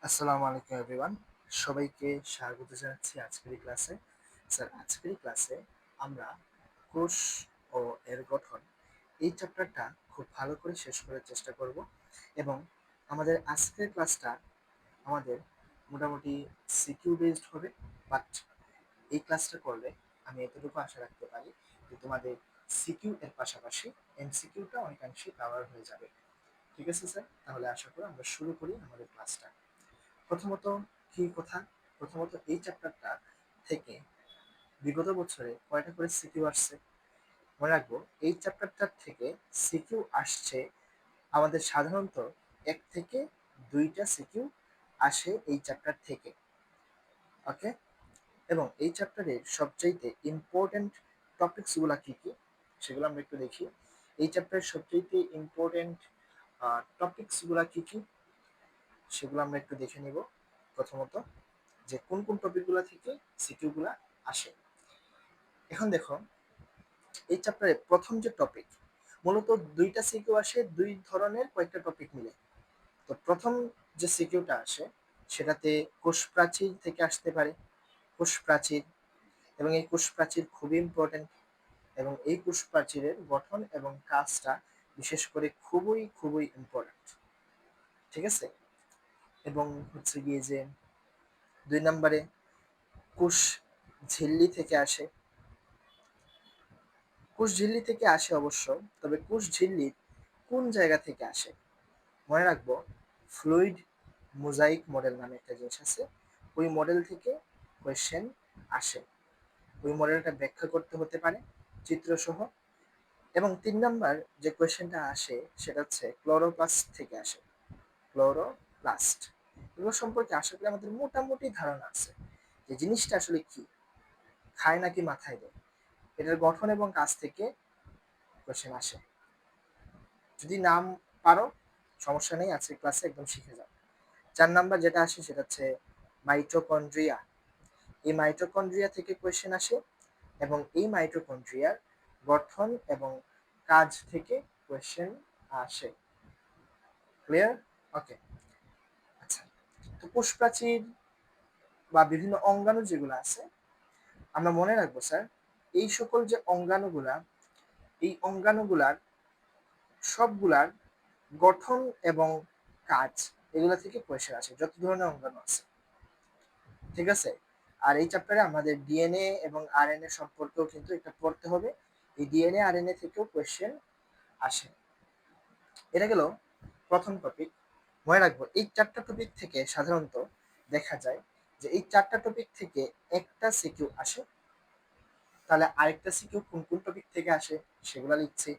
আসসালামু আলাইকুম এভরিওয়ান। সবাইকে স্বাগত জানাচ্ছি আজকের এই ক্লাসে। স্যার আজকের এই ক্লাসে আমরা কোষ ও এর গঠন এই চ্যাপ্টারটা খুব ভালো করে শেষ করার চেষ্টা করব এবং আমাদের আজকের ক্লাসটা আমাদের মোটামুটি সিকিউ বেসড হবে। বাট এই ক্লাসটা করলে আমি এতটুকু আশা রাখতে পারি যে তোমাদের সিকিউ এর পাশাপাশি এমসিকিউটা অনেকাংশে কভার হয়ে যাবে। ঠিক আছে স্যার, তাহলে আশা করি আমরা শুরু করি আমাদের ক্লাসটা। প্রথমত কি কথা, প্রথমত এই চ্যাপ্টারটা থেকে বিগত বছরে কয়টা করে সিকিউ আসছে মনে রাখবো। এই চ্যাপ্টারটার থেকে সিকিউ আসছে আমাদের সাধারণত 1 থেকে 2টা সিকিউ আসে এই চ্যাপ্টার থেকে। ওকে, এবং এই চ্যাপ্টারের সবচাইতে ইম্পর্টেন্ট টপিকসগুলো কি কি সেগুলো আমরা একটু দেখি। এই চ্যাপ্টারের সবচাইতে ইম্পর্টেন্ট টপিকসগুলো কি কি সেগুলো আমরা একটু দেখে নিব। প্রথমত যে কোন কোন টপিকগুলো থেকে সিকিউগুলো আসে। এখন দেখো, এই চ্যাপ্টারে প্রথম যে টপিক, মূলত 2টা সিকিউ আসে 2 ধরনের কয়েকটা টপিক মিলে। তো প্রথম যে সিকিউটা আসে সেটাতে কোষ প্রাচীর থেকে আসতে পারে। কোষ প্রাচীর, এবং এই কোষ প্রাচীর খুবই ইম্পর্টেন্ট, এবং এই কোষ প্রাচীরের গঠন এবং কাজটা বিশেষ করে খুবই খুবই ইম্পর্টেন্ট। ঠিক আছে, এবং হচ্ছে গিয়ে যে 2 নম্বরে কোষ ঝিল্লি থেকে আসে। কোষ ঝিল্লি থেকে আসে অবশ্য, তবে কোষ ঝিল্লির কোন জায়গা থেকে আসে মনে রাখবো, ফ্লুইড মোজাইক মডেল নামে একটা জিনিস আছে, ওই মডেল থেকে কোয়েশ্চেন আসে। ওই মডেলটা ব্যাখ্যা করতে হতে পারে চিত্রসহ। এবং 3 নম্বর যে কোয়েশ্চেনটা আসে সেটা হচ্ছে ক্লোরোপ্লাস্ট থেকে আসে। ক্লোরোপ্লাস্ট, এগুলো সম্পর্কে আশা করি আমাদের মোটামুটি ধারণা আছে যে জিনিসটা আসলে কি, খায় নাকি মাথায় দেয়। এটার গঠন এবং কাজ থেকে কোয়েশ্চেন আসে। যদি নাম পারো সমস্যা নেই, আজকের ক্লাসে একদম শিখে যাও। 4 নম্বর যেটা আসে সেটা হচ্ছে মাইটোকন্ড্রিয়া। এই মাইটোকন্ড্রিয়া থেকে কোয়েশ্চেন আসে, এবং এই মাইটোকন্ড্রিয়ার গঠন এবং কাজ থেকে কোয়েশ্চেন আসে। ক্লিয়ার? ওকে, আচ্ছা। তো কোষ প্রাচীর বা বিভিন্ন অঙ্গাণু যেগুলো আছে আমরা মনে রাখবো স্যার, এই সকল যে অঙ্গাণুগুলা, এই অঙ্গাণুগুলার সবগুলার গঠন এবং কাজ এগুলা থেকে কোয়েশ্চেন আসে, যত ধরনের অঙ্গাণু আছে। ঠিক আছে, আর এই চ্যাপ্টারে আমাদের ডিএনএ এবং আরএনএ সম্পর্কেও কিন্তু এটা পড়তে হবে। এই ডিএনএ আরএনএ থেকেও কোয়েশ্চেন আসে। এটা গেল প্রথম টপিক। মনে রাখবো এই 4টা টপিক থেকে সাধারণত দেখা যায় যে এই 4টা টপিক থেকে একটা সিকিউ আসে। তাহলে আরেকটা সিকিউ কোন কোন টপিক থেকে আসে সেগুলো লিখছি।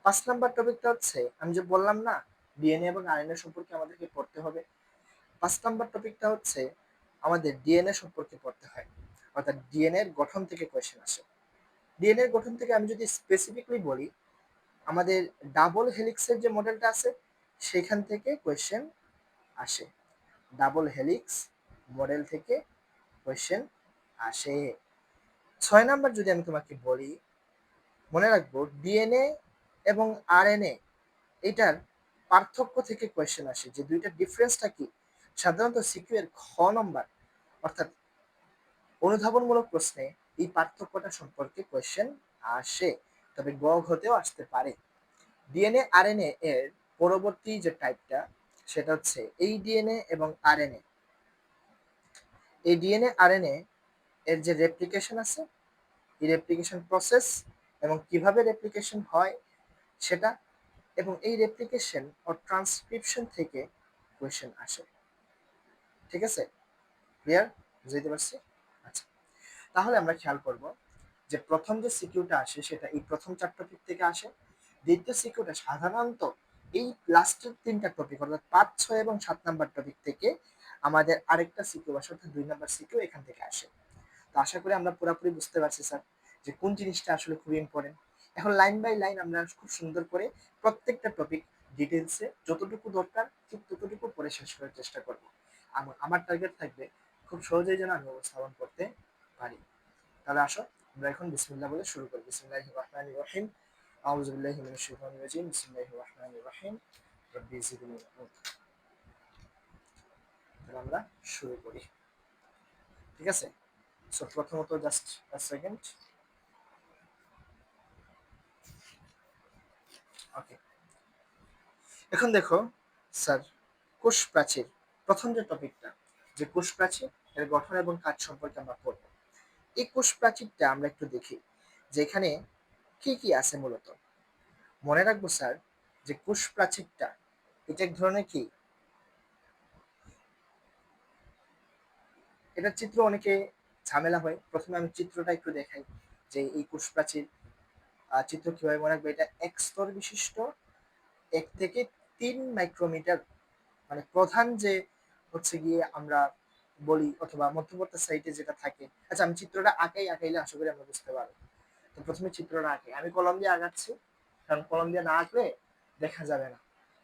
5 নম্বর টপিকটা হচ্ছে আমি যে বললাম না, ডিএনএ এবং আরএনএ সম্পর্কে আমাদেরকে পড়তে হবে। 5 নম্বর টপিকটা হচ্ছে আমাদের ডিএনএ সম্পর্কে পড়তে হয়, অর্থাৎ ডিএনএ এর গঠন থেকে কোয়েশ্চেন আসে। ডিএনএ এর গঠন থেকে আমি যদি স্পেসিফিকলি বলি, আমাদের ডাবল হেলিক্সের যে মডেলটা আছে সেখান থেকে কোয়েশ্চেন আসে। ডাবল হেলিক্স মডেল থেকে কোয়েশ্চেন আসে। 6 নম্বর যদি আমি তোমাকে বলি, মনে রাখবো ডিএনএ এবং আরএনএ এটার পার্থক্য থেকে কোয়েশ্চেন আসে, যে দুইটা ডিফারেন্সটা কি। সাধারণত সিকিউ এর খ নম্বর অর্থাৎ অনুধাবনমূলক প্রশ্নে এই পার্থক্যটা সম্পর্কে কোয়েশ্চেন আসে, তবে গ ঘতেও আসতে পারে। ডিএনএ আরএনএ এর পরবর্তী যে টাইপটা সেটা হচ্ছে এই ডিএনএ এবং আরএনএ। এই ডিএনএ আরএনএ এর যে রেপ্লিকেশন আছে, এই রেপ্লিকেশন প্রসেস এবং কিভাবে রেপ্লিকেশন হয় সেটা, এবং এই রেপ্লিকেশন ও ট্রান্সক্রিপশন থেকে কোয়েশ্চেন আসে। ঠিক আছে, ক্লিয়ার? বুঝতে পারছি? আচ্ছা, তাহলে আমরা খেয়াল করব যে প্রথম যে সিকিউটা আসে সেটা এই প্রথম 4 টপিক থেকে আসে। দ্বিতীয় সিকিউটা সাধারণত এই লাস্টের 3টা টপিক অর্থাৎ 5, 6 এবং 7 নম্বর টপিক থেকে আমাদের আরেকটা সিকিউ আসে, অর্থাৎ 2 নম্বর সিকিউ এখান থেকে আসে। তো আশা করি আমরা পুরোপুরি বুঝতে পারছি স্যার যে কোন জিনিসটা আসলে খুবই ইম্পর্টেন্ট। এখন লাইন বাই লাইন আমরা খুব সুন্দর করে প্রত্যেকটা টপিক ডিটেলসে যতটুকু দরকার ঠিক ততটুকু পড়ে শেষ করার চেষ্টা করব। আমার টার্গেট থাকবে খুব সহজেই যেন আমি উপস্থাপন করতে পারি। তাহলে আসো আমরা এখন বিসমিল্লাহ বলে শুরু করি। বিসমিল্লাহির রহমানির রহিম। আউযু বিল্লাহি মিনাশ শাইতানির রাজিম। বিসমিল্লাহির রহমানির রহিম। রব্বি জিদনি ইলমা। আমরা শুরু করি। ঠিক আছে, সো প্রথমত জাস্ট সেকেন্ড। ওকে, এখন দেখো স্যার, কোষ প্রাচীর, প্রথম যে টপিকটা, যে কোষ প্রাচীর এর গঠন এবং কাজ সম্পর্কে আমরা পড়ব। এই কোষ প্রাচীরটা আমরা একটু দেখি যে এখানে কি কি আছে মূলত। মনে রাখবো স্যার যে কোষ প্রাচীরটা এটা এক ধরনের কি, এটার চিত্র অনেকে ঝামেলা হয়। প্রথমে আমি চিত্রটা একটু দেখাই যে এই কোষ প্রাচীর চিত্র কিভাবে মনে রাখবে। এটা এক স্তর বিশিষ্ট 1 থেকে 3 মাইক্রোমিটার, মানে প্রধান যে হচ্ছে গিয়ে আমরা বলি অথবা মধ্যবর্তী সাইডে যেটা থাকে। আচ্ছা, আমি চিত্রটা আঁকাইলে আশা করি আমরা বুঝতে পারবো। তো প্রথমে চিত্রটা আঁকে, আমি কলম দিয়ে আঁকাচ্ছি, কারণ কলম দিয়ে না আঁকলে দেখা যাবে না।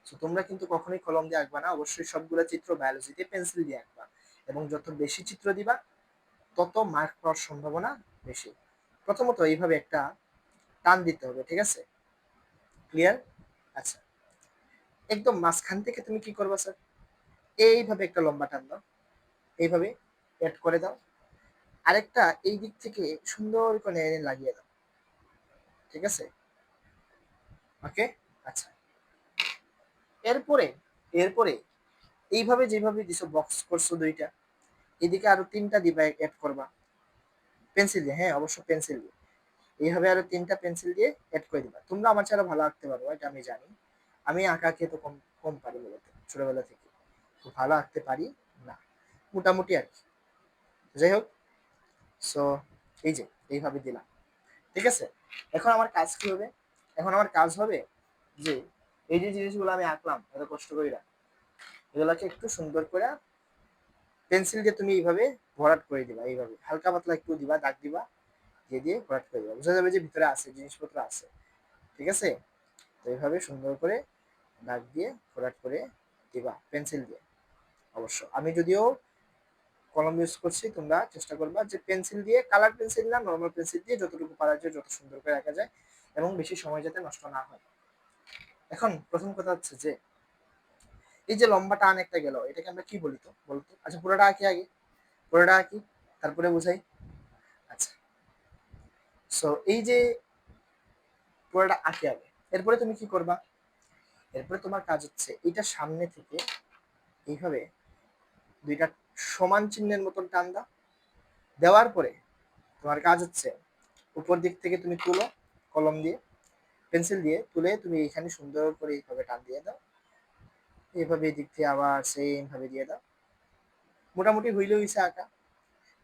তো তোমরা কিন্তু কখনোই কলম দিয়ে আঁকবা না, অবশ্যই সবগুলো চিত্র বায়োলজিতে পেন্সিল দিয়ে আঁকবা। এবং যত বেশি চিত্র দিবা তত মার্ক পাওয়ার সম্ভাবনা বেশি। প্রথমত এইভাবে একটা টান দিতে হবে, ঠিক আছে? ক্লিয়ার? আচ্ছা, একদম মাঝখান থেকে তুমি কি করবা স্যার, এইভাবে একটা লম্বা টান দাও, এইভাবে অ্যাড করে দাও। আরেকটা এই দিক থেকে সুন্দর করে এনে লাগিয়ে দাও, ঠিক আছে? ওকে, আচ্ছা। এরপরে এরপরে এইভাবে যেভাবে দিছো, বক্স করছো দুইটা, এদিকে আরো 3টা দিবা, অ্যাড করবা পেন্সিল দিয়ে, হ্যাঁ অবশ্যই পেন্সিল দিয়ে। এইভাবে আরো 3টা পেন্সিল দিয়ে অ্যাড করে দিবা। তোমরা আমার ছাড়া ভালো আঁকতে পারো, এটা আমি জানি। আমি আঁকাকে তো কম কম পারি মূলত, ছোটবেলা থেকে খুব ভালো আঁকতে পারি না, মোটামুটি আর কি। যাই হোক, সো এই যে এইভাবে দিলাম, ঠিক আছে? এখন আমার কাজ কি হবে? এখন আমার কাজ হবে যে এই যে জিনিসগুলো আমি আঁকলাম এত কষ্ট কইরা, এগুলাকে একটু সুন্দর করে পেন্সিল দিয়ে তুমি এইভাবে ভরাট করে দিবা। এইভাবে হালকা পাতলা একটু দিবা, দাগ দিবা, দিয়ে দিয়ে ভরাট করে দিবা, বোঝা যাবে যে ভিতরে আছে, জিনিসপত্র আছে। ঠিক আছে? তো এইভাবে সুন্দর করে দাগ দিয়ে ভরাট করে দিবা পেন্সিল দিয়ে। অবশ্য আমি যদিও কলম ইউজ করছি, তোমরা চেষ্টা করবা যে পেন্সিল দিয়ে, কালার পেন্সিল না, নর্মাল পেন্সিল দিয়ে যতটুকু পারা যায় যত সুন্দর করে আঁকা যায়, এবং বেশি সময় যাতে নষ্ট না হয়। এখন প্রথম কথা হচ্ছে যে এই যে লম্বা টান একটা গেল, এটাকে আমরা কি বলি তো বলতো? আচ্ছা, পুরোটা আঁকি আগে, পুরোটা আঁকি, তারপরে বুঝাই। আচ্ছা, সো এই যে পুরোটা আঁকি আগে, এরপরে তুমি কি করবা? এরপরে তোমার কাজ হচ্ছে এটা সামনে থেকে এইভাবে দুইটা সমান চিহ্নের মতন টান দাও। দেওয়ার পরে তোমার কাজ হচ্ছে উপর দিক থেকে তুমি তুলো, কলম দিয়ে পেন্সিল দিয়ে তুলে তুমি এখানে সুন্দর করে এইভাবে টান দিয়ে দাও। এইভাবে এই দিক থেকে আবার সেম ভাবে দিয়ে দাও। মোটামুটি হইলে হইছে আঁকা।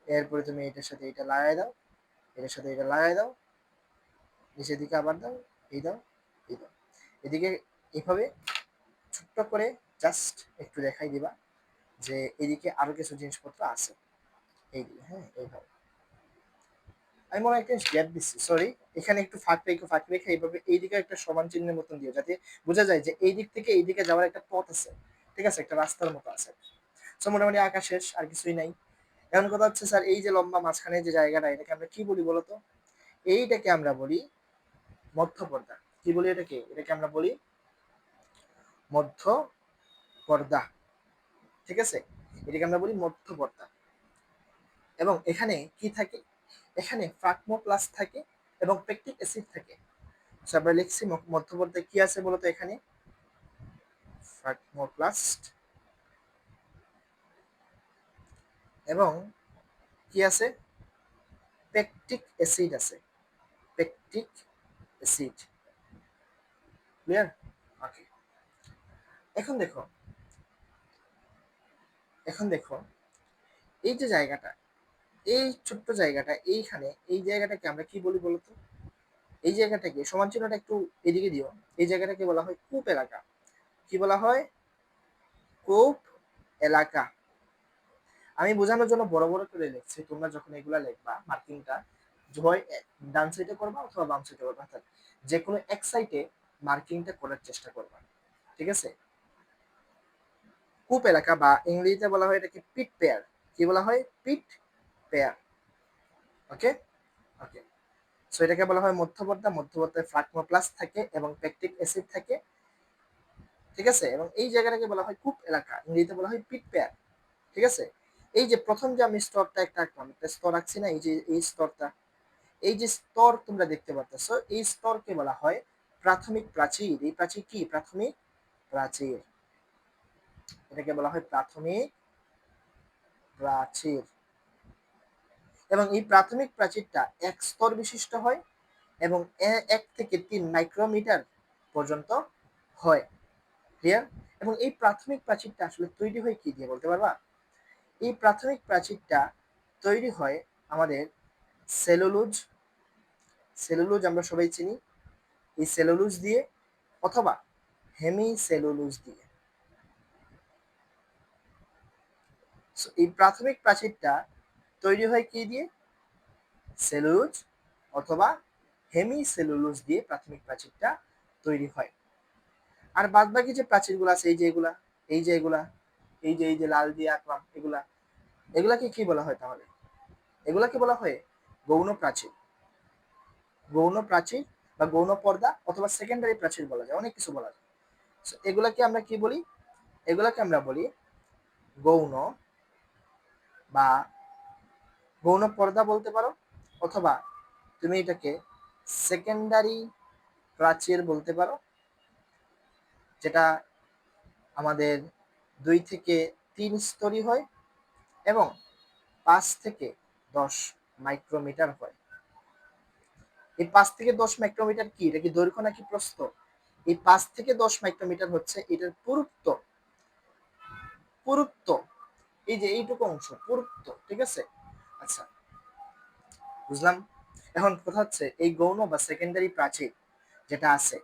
এরপরে তুমি এটার সাথে এটা লাগাই দাও, এটার সাথে এটা লাগাই দাও, নিচের দিকে আবার দাও, এই দাও, এই দাও। এদিকে এইভাবে ছোট্ট করে জাস্ট একটু দেখাই দিবা যে এদিকে আরো কিছু জিনিসপত্র আছে। এইগুলো, হ্যাঁ এইভাবে। আমি মনে হয় একটা গ্যাপ দিচ্ছি, সরি। এখানে একটু ফাঁক রেখে এইভাবে এইদিকে একটা সমান চিহ্নের মতন দিও, যাতে বোঝা যায় যে এই দিক থেকে এই দিকে যাওয়ার একটা পথ আছে। ঠিক আছে, একটা রাস্তার মতো আছে। সো মোটামুটি আঁকা শেষ, আর কিছুই নাই। এখন কথা হচ্ছে স্যার, এই যে লম্বা মাঝখানে যে জায়গাটা, এটাকে আমরা কি বলি বলতো? এইটাকে আমরা বলি মধ্য পর্দা। কি বলি এটাকে? এটাকে আমরা বলি মধ্য পর্দা। ঠিক আছে, এটাকে আমরা বলি মধ্য পর্দা। এবং এখানে কি থাকে? এখানে ফ্রাগমোপ্লাস্ট থাকে এবং পেকটিক অ্যাসিড থাকে। আমরা লিখছি মধ্যবর্তী কি আছে বলতো এখানে? ফ্রাগমোপ্লাস্ট এবং কি আছে? পেকটিক অ্যাসিড আছে, পেকটিক অ্যাসিড। ক্লিয়ার? ওকে। এখন দেখো, এখন দেখো এই যে জায়গাটা, এই ছোট্ট জায়গাটা, এইখানে এই জায়গাটাকে আমরা কি বলি বলতো? এই জায়গাটাকে সমান চিহ্নটা একটু এদিকে দিও। এই জায়গাটাকে বলা হয় কূপ এলাকা। কি বলা হয়? কূপ এলাকা। আমি বোঝানোর জন্য বড় বড় করে লিখছি, তোমরা যখন এগুলা লিখবা মার্কিংটা হয় ডান সাইডে করবা অথবা বাম সাইডে করবা, অর্থাৎ যে কোনো এক সাইডে মার্কিংটা করার চেষ্টা করবা। ঠিক আছে? কূপ এলাকা, বা ইংরেজিতে বলা হয় এটাকে পিট পেয়ার। কি বলা হয়? পিট পেয়ার। ওকে, ওকে। সো এটাকে বলা হয় মধ্যবর্তী। মধ্যবর্তীতে ফ্রাগমোপ্লাস্ট থাকে এবং পেকটিক অ্যাসিড থাকে। ঠিক আছে, এবং এই জায়গাটাকে বলা হয় কূপ এলাকা, ইংরেজিতে বলা হয় পিট পেয়ার। ঠিক আছে? এই যে প্রথম যে আমি স্তরটা একটা আঁকলাম, একটা স্তর আঁকছি না, এই যে এই স্তরটা, এই যে স্তর তোমরা দেখতে পারতেছো, এই স্তরকে বলা হয় প্রাথমিক প্রাচীর। এই প্রাচীর কি? প্রাথমিক প্রাচীর। এটাকে বলা হয় প্রাথমিক প্রাচীর। এবং এই প্রাথমিক প্রাচীরটা এক স্তর বিশিষ্ট হয় এবং 1 থেকে 3 মাইক্রোমিটার পর্যন্ত হয়। ক্লিয়ার? এবং এই প্রাথমিক প্রাচীরটা আসলে তৈরি হয় কি দিয়ে বলতে পারবা? এই প্রাথমিক প্রাচীরটা তৈরি হয় আমাদের সেলুলোজ, সেলুলোজ আমরা সবাই চিনি, এই সেলুলোজ দিয়ে অথবা হেমি সেলুলোজ দিয়ে। এই প্রাথমিক প্রাচীরটা তৈরি হয় কি দিয়ে? সেলুলোজ অথবা হেমি সেলুলোজ দিয়ে প্রাথমিক প্রাচীরটা তৈরি হয়। আর বাদ বাকি যে প্রাচীরগুলো আছে, এই যে এগুলা, এই যে এগুলা, এই যে লাল দিয়ে আঁকলাম, এগুলা, এগুলাকে কি বলা হয় তাহলে? এগুলাকে বলা হয় গৌণ প্রাচীর। গৌণ প্রাচীর বা গৌণ পর্দা অথবা সেকেন্ডারি প্রাচীর বলা যায়, অনেক কিছু বলা যায়। এগুলাকে আমরা কি বলি? এগুলাকে আমরা বলি গৌণ বা গৌণ পর্দা বলতে পারো, অথবা তুমি এটাকে সেকেন্ডারি প্রাচীর বলতে পারো, যেটা আমাদের 2 থেকে 3 স্তরই হয় এবং 5 থেকে 10 মাইক্রোমিটার হয়। এই 5 থেকে 10 মাইক্রোমিটার কি? এটা কি দৈর্ঘ্য নাকি প্রস্থ? এই 5 থেকে 10 মাইক্রোমিটার হচ্ছে এটার পুরুত্ব। পুরুত্ব, এই যে এইটুকু অংশ পুরুত্ব, ঠিক আছে? আচ্ছা, বুঝলাম। এখন কথা হচ্ছে এই গৌণ বা সেকেন্ডারি প্রাচীর যেটা আছে,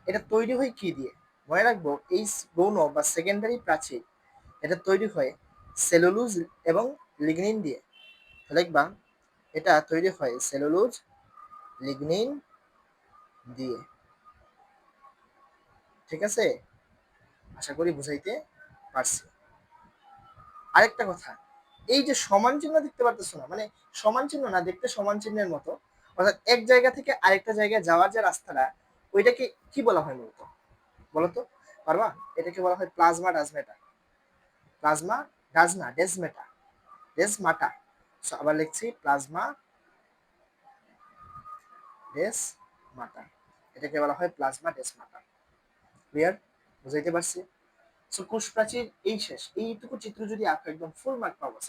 এটা তৈরি হয় কি দিয়ে? মনে রাখবো, এই গৌণ বা সেকেন্ডারি প্রাচীর এটা তৈরি হয় সেলুলোজ এবং লিগনিন দিয়ে। লিখবা, এটা তৈরি হয় সেলুলোজ লিগনিন দিয়ে। ঠিক আছে? আশা করি বুঝাইতে পারছি। আরেকটা কথা, এই যে সমান চিহ্ন দেখতে পারতেছো না, মানে সমান চিহ্ন না, দেখতে সমান চিহ্নের মতো, অর্থাৎ এক জায়গা থেকে আরেকটা জায়গায় যাওয়ার যে রাস্তাটা, ওইটাকে কি বলা হয় মূলত? বলতো পারবা? এটাকে বলা হয় প্লাজমা ডাজমেটা। প্লাজমা ডাজনা ডেজমেটা, ডেজমাটা। আবার লিখছি প্লাজমা ডেজমাটা। এটাকে বলা হয় প্লাজমা ডেজমাটা। ক্লিয়ার? বুঝাইতে পারছি? সো কোষ প্রাচীর এই শেষ। এইটুকু চিত্র যদি আঁকো, একদম ফুল মার্ক পাবো,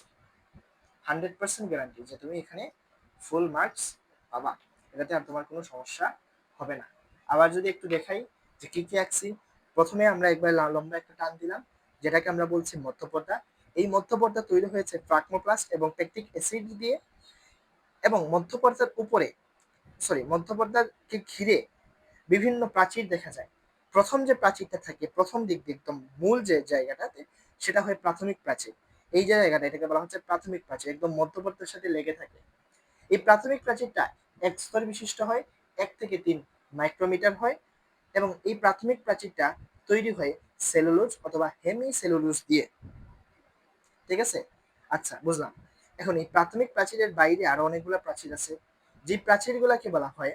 100% গ্যারান্টি যে তুমি এখানে ফুল মার্কস পাবা, এটাতে আর তোমার কোনো সমস্যা হবে না। আবার যদি একটু দেখাই যে কি কি আঁকছি, প্রথমে আমরা একবার লম্বা একটা টান দিলাম, যেটাকে আমরা বলছি মধ্যপর্দা। এই মধ্যপর্দা তৈরি হয়েছে ট্রাকমোপ্লাস্ট এবং পেকটিক অ্যাসিড দিয়ে, এবং মধ্যপর্দার উপরে, মধ্যপর্দাকে ঘিরে বিভিন্ন প্রাচীর দেখা যায়। প্রথম যে প্রাচীরটা থাকে, প্রথম দিক দিয়ে একদম মূল যে জায়গাটাতে, সেটা হয় প্রাথমিক প্রাচীর। এই যে জায়গাটা, এটাকে বলা হচ্ছে প্রাথমিক প্রাচীর, একদম মধ্যবর্তীর সাথে লেগে থাকে। এই প্রাথমিক প্রাচীরটা এক স্তর বিশিষ্ট হয়, 1 থেকে 3 মাইক্রোমিটার হয়, এবং এই প্রাথমিক প্রাচীরটা তৈরি হয় সেলুলোজ অথবা হেমি সেলুলোজ দিয়ে। ঠিক আছে? আচ্ছা, বুঝলাম। এখন এই প্রাথমিক প্রাচীরের বাইরে আরো অনেকগুলো প্রাচীর আছে, যে প্রাচীরগুলোকে বলা হয়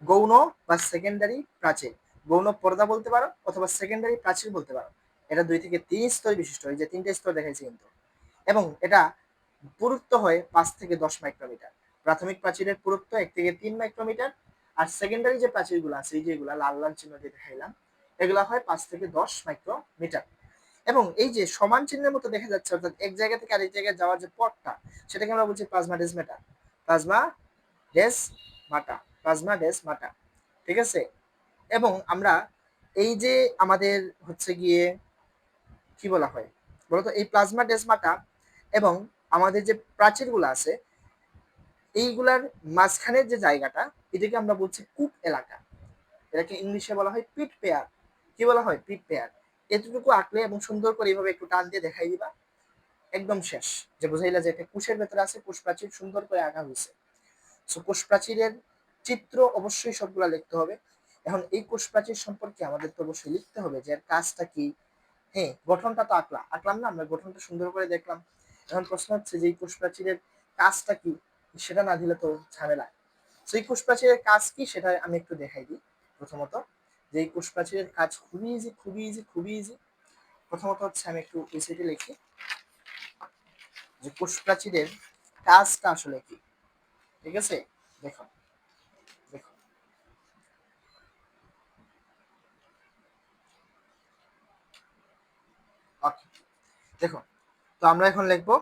গৌণ বা সেকেন্ডারি প্রাচীর। গৌণ পর্দা বলতে পারো অথবা সেকেন্ডারি প্রাচীর বলতে পারো। এটা 2 থেকে 3 স্তর বিশিষ্ট, এই যে 3টে স্তর দেখাইছি কিন্তু। এবং এটা পুরুত্ব হয় 5 থেকে 10 মাইক্রোমিটার। প্রাথমিক প্রাচীরের পুরুত্ব 1 থেকে 3 মাইক্রোমিটার। আর সেকেন্ডারি যে প্রাচীরগুলো আছে, এই যেগুলা লাল লাল চিহ্ন দিয়ে দেখাইলাম, এগুলা হয় 5 থেকে 10 মাইক্রোমিটার। এবং এই যে সমান চিহ্নের মতো দেখা যাচ্ছে, অর্থাৎ এক জায়গা থেকে আরেক জায়গায় যাওয়ার যে পথটা, সেটাকে আমরা বলছি plasmodesmata. Plasmodesmata, plasmodesmata. ঠিক আছে? এবং আমরা এই যে আমাদের হচ্ছে গিয়ে কি বলা হয় বলতো, এই প্লাজমা ডেজমাটা এবং আমাদের যে প্রাচীরগুলো আছে, এইগুলার মাঝখানের যে জায়গাটা, এটাকে আমরা বলছি কূপ এলাকা। এটাকে ইংলিশে বলা হয় পিট পেয়ার। কি বলা হয়? পিট পেয়ার। এতটুকু আঁকলে এবং সুন্দর করে এইভাবে একটু টান দিয়ে দেখাই দিবা, একদম শেষ। যে বুঝাইলা যে এটা কোষের ভেতরে আছে, কোষ প্রাচীর সুন্দর করে আঁকা হয়েছে। সো কোষ প্রাচীরের চিত্র অবশ্যই সবগুলা লিখতে হবে। এখন এই কোষ প্রাচীর সম্পর্কে আমাদের তো অবশ্যই লিখতে হবে যে এর কাজটা কি। হ্যাঁ, গঠনটা তো আঁকলাম না আমরা, গঠনটা সুন্দর করে দেখলাম। এখন প্রশ্ন হচ্ছে যে এই কোষ প্রাচীরের কাজটা কি, সেটা না দিলে তো ঝামেলা। সেই কোষ প্রাচীরের কাজ কি সেটা আমি একটু দেখাই দিই। প্রথমত, যে এই কোষ প্রাচীরের কাজ খুবই ইজি, খুবই ইজি, খুবই ইজি। প্রথমত হচ্ছে আমি একটু এসিটি লিখি। যে কোষ প্রাচীরের কাজটা আসলে কি। ঠিক আছে, দেখো দেখো ওকে, দেখো। তো আমরা এখন লিখবো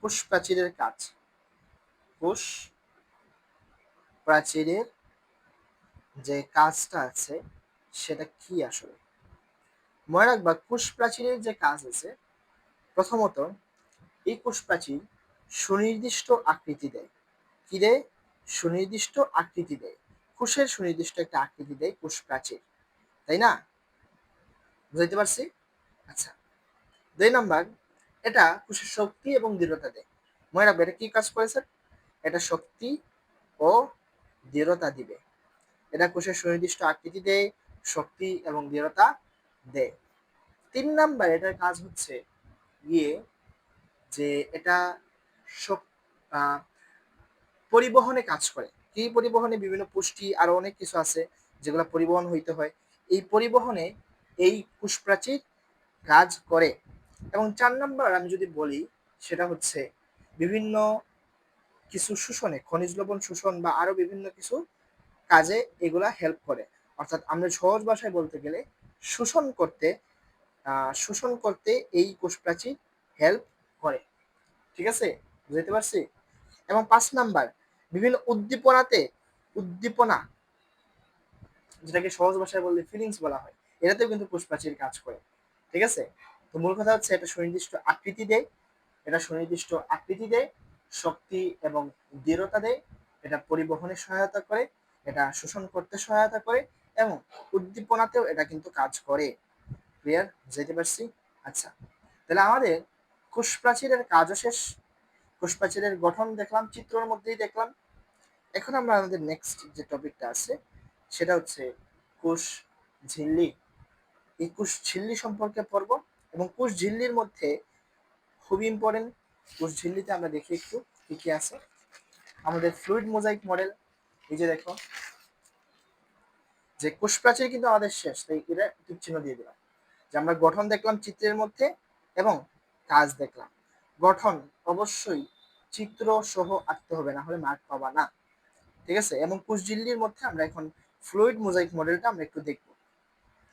কোষ প্রাচীরের কাজ। কোষ প্রাচীরের যে কাজটা আছে সেটা কি আসলে। মনে রাখবা কোষ প্রাচীরের যে কাজ আছে, প্রথমত এই কোষ প্রাচীর সুনির্দিষ্ট আকৃতি দেয়। কি দেয়? সুনির্দিষ্ট আকৃতি দেয়। কোষের সুনির্দিষ্ট একটা আকৃতি দেয় কোষ প্রাচীর, তাই না? বুঝাইতে পারছি? আচ্ছা, 2 নাম্বার, এটা কোষের শক্তি এবং দৃঢ়তা দেয়। মনে রাখবে এটা কি কাজ করেছে? এটা শক্তি ও দৃঢ়তা দিবে। এটা কোষের সুনির্দিষ্ট আকৃতি দেয়, শক্তি এবং দৃঢ়তা দেয়। 3 নাম্বার, এটার কাজ হচ্ছে গিয়ে যে এটা আহ, পরিবহনে কাজ করে। কি পরিবহনে? বিভিন্ন পুষ্টি আরো অনেক কিছু আছে যেগুলো পরিবহন হইতে হয়। এই পরিবহনে এই কোষপ্রাচীর কাজ করে। এবং 4 নাম্বার আমি যদি বলি, সেটা হচ্ছে বিভিন্ন কিছু শোষণে, খনিজ লবণ শোষণ বা আরো বিভিন্ন কিছু কাজে এগুলা হেল্প করে। অর্থাৎ আমরা সহজ ভাষায় বলতে গেলে শোষণ করতে শোষণ করতে এই কোষপ্রাচীর হেল্প করে। ঠিক আছে, বুঝতে পারছি? এবং 5 নাম্বার, বিভিন্ন উদ্দীপনা, যেটাকে সহজ ভাষায় বললে ফিলিংস বলা হয়, এটাতেও কিন্তু কোষপ্রাচীর কাজ করে। ঠিক আছে, তো মূল কথা হচ্ছে এটা সুনির্দিষ্ট আকৃতি দেয়, এটা সুনির্দিষ্ট আকৃতি দেয়, শক্তি এবং দৃঢ়তা দেয়, এটা পরিবহনে সহায়তা করে, এটা শোষণ করতে সহায়তা করে, এবং উদ্দীপনাতেও এটা কিন্তু কাজ করে। ক্লিয়ার? বুঝাইতে পারছি? আচ্ছা, তাহলে আমাদের কোষ প্রাচীরের কাজও শেষ। কোষ প্রাচীরের গঠন দেখলাম, চিত্রের মধ্যেই দেখলাম। এখন আমরা আমাদের নেক্সট যে টপিকটা আছে সেটা হচ্ছে কোষ ঝিল্লি। এই কোষ ঝিল্লি সম্পর্কে পড়ব। এবং কোষ ঝিল্লির মধ্যে খুব ইম্পর্টেন্ট, কোষ ঝিল্লিতে আমরা দেখি একটু কি কি আছে। আমাদের ফ্লুইড মোজাইক মডেল, এই যে দেখো, যে কোষ প্রাচীর কিন্তু আমাদের শেষ, তাই এটা টিক চিহ্ন দিয়ে দিলাম। যে আমরা গঠন দেখলাম চিত্রের মধ্যে এবং কাজ দেখলাম। গঠন অবশ্যই চিত্র সহ আঁকতে হবে, না হলে মার্ক পাবা না। ঠিক আছে, এবং কোষ ঝিল্লির মধ্যে আমরা এখন ফ্লুইড মোজাইক মডেলটা আমরা একটু দেখব।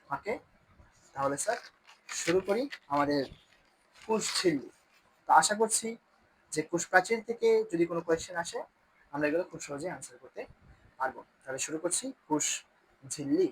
ওকে, তাহলে স্যার শুরু করি আমাদের কোষ ঝিল্লি। তো আশা করছি যে কোষ প্রাচীর থেকে যদি কোনো কোয়েশ্চেন আসে আমরা এগুলো খুব সহজেই আনসার করতে পারবো। তাহলে শুরু করছি কোষ ঝিল্লি।